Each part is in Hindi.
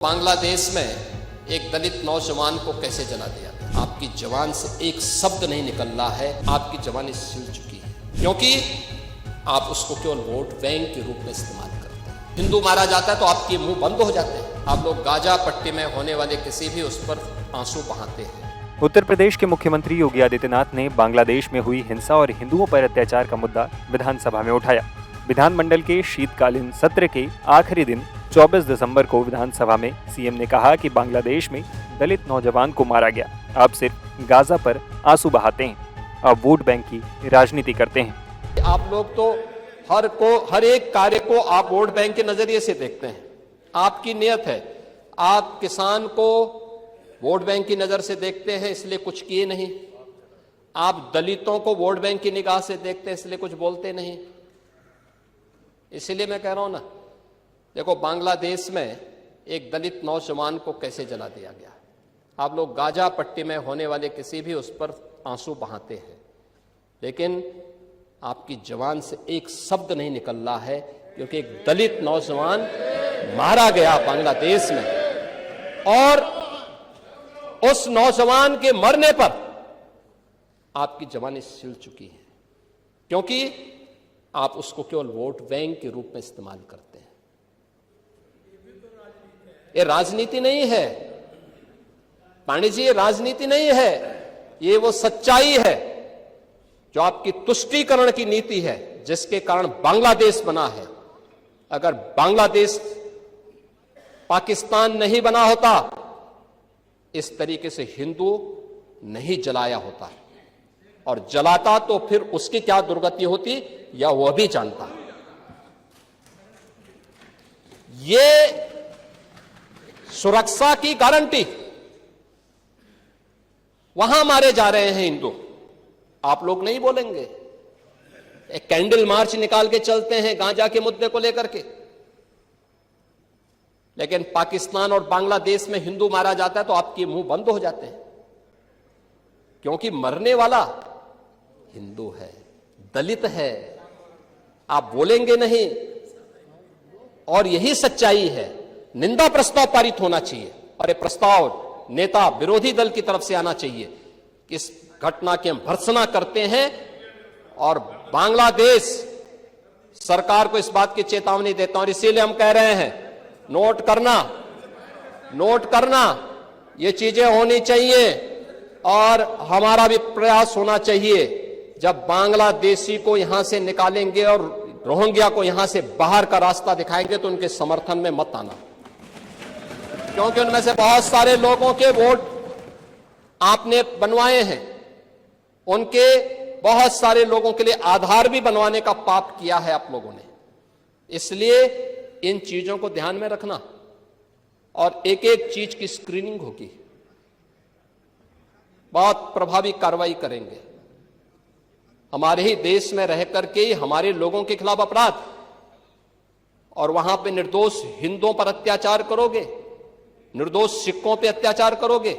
बांग्लादेश में एक दलित नौजवान को कैसे जला दिया गया। आपकी जवान से एक शब्द नहीं निकल रहा है, आपकी जवानी सिल चुकी है, क्योंकि आप उसको केवल वोट बैंक के रूप में इस्तेमाल करते हैं। हिंदू मारा जाता है तो आपके मुंह बंद हो जाते हैं। आप लोग गाजा पट्टी में होने वाले किसी भी उस पर आंसू बहाते हैं। उत्तर प्रदेश के मुख्यमंत्री योगी आदित्यनाथ ने बांग्लादेश में हुई हिंसा और हिंदुओं पर अत्याचार का मुद्दा विधानसभा में उठाया। विधानमंडल के शीतकालीन सत्र के आखिरी दिन 24 दिसंबर को विधानसभा में सीएम ने कहा कि बांग्लादेश में दलित नौजवान को मारा गया। आप सिर्फ गाजा पर आंसू बहाते हैं, अब वोट बैंक की राजनीति करते हैं। आप लोग तो हर एक कार्य को आप वोट बैंक के नजरिए से देखते हैं। आपकी नियत है, आप किसान को वोट बैंक की नजर से देखते हैं, इसलिए कुछ किए नहीं। आप दलितों को वोट बैंक की निगाह से देखते हैं, इसलिए कुछ बोलते नहीं। इसलिए मैं कह रहा हूं ना, देखो बांग्लादेश में एक दलित नौजवान को कैसे जला दिया गया। आप लोग गाजा पट्टी में होने वाले किसी भी उस पर आंसू बहाते हैं, लेकिन आपकी जवान से एक शब्द नहीं निकल रहा है, क्योंकि एक दलित नौजवान मारा गया बांग्लादेश में, और उस नौजवान के मरने पर आपकी जवानी सिल चुकी है, क्योंकि आप उसको केवल वोट बैंक के रूप में इस्तेमाल करते हैं। ये राजनीति नहीं है पांडे जी, ये राजनीति नहीं है, ये वो सच्चाई है जो आपकी तुष्टीकरण की नीति है, जिसके कारण बांग्लादेश बना है। अगर बांग्लादेश पाकिस्तान नहीं बना होता, इस तरीके से हिंदू नहीं जलाया होता, और जलाता तो फिर उसकी क्या दुर्गति होती या वह भी जानता। ये सुरक्षा की गारंटी, वहां मारे जा रहे हैं हिंदू, आप लोग नहीं बोलेंगे। एक कैंडल मार्च निकाल के चलते हैं गांजा के मुद्दे को लेकर के, लेकिन पाकिस्तान और बांग्लादेश में हिंदू मारा जाता है तो आपके मुंह बंद हो जाते हैं, क्योंकि मरने वाला हिंदू है, दलित है, आप बोलेंगे नहीं। और यही सच्चाई है। निंदा प्रस्ताव पारित होना चाहिए, और ये प्रस्ताव नेता विरोधी दल की तरफ से आना चाहिए। इस घटना की हम भर्त्सना करते हैं, और बांग्लादेश सरकार को इस बात की चेतावनी देता हूं, और इसीलिए हम कह रहे हैं, नोट करना, ये चीजें होनी चाहिए, और हमारा भी प्रयास होना चाहिए। जब बांग्लादेशी को यहां से निकालेंगे और रोहिंग्या को यहां से बाहर का रास्ता दिखाएंगे, तो उनके समर्थन में मत आना, क्योंकि उनमें से बहुत सारे लोगों के वोट आपने बनवाए हैं। उनके बहुत सारे लोगों के लिए आधार भी बनवाने का पाप किया है आप लोगों ने। इसलिए इन चीजों को ध्यान में रखना, और एक एक चीज की स्क्रीनिंग होगी, बहुत प्रभावी कार्रवाई करेंगे। हमारे ही देश में रह करके ही हमारे लोगों के खिलाफ अपराध, और वहां पे निर्दोष हिंदुओं पर अत्याचार करोगे, निर्दोष सिखों पे अत्याचार करोगे,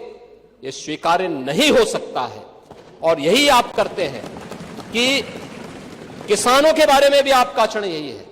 ये स्वीकार्य नहीं हो सकता है। और यही आप करते हैं कि किसानों के बारे में भी आपका आचरण यही है।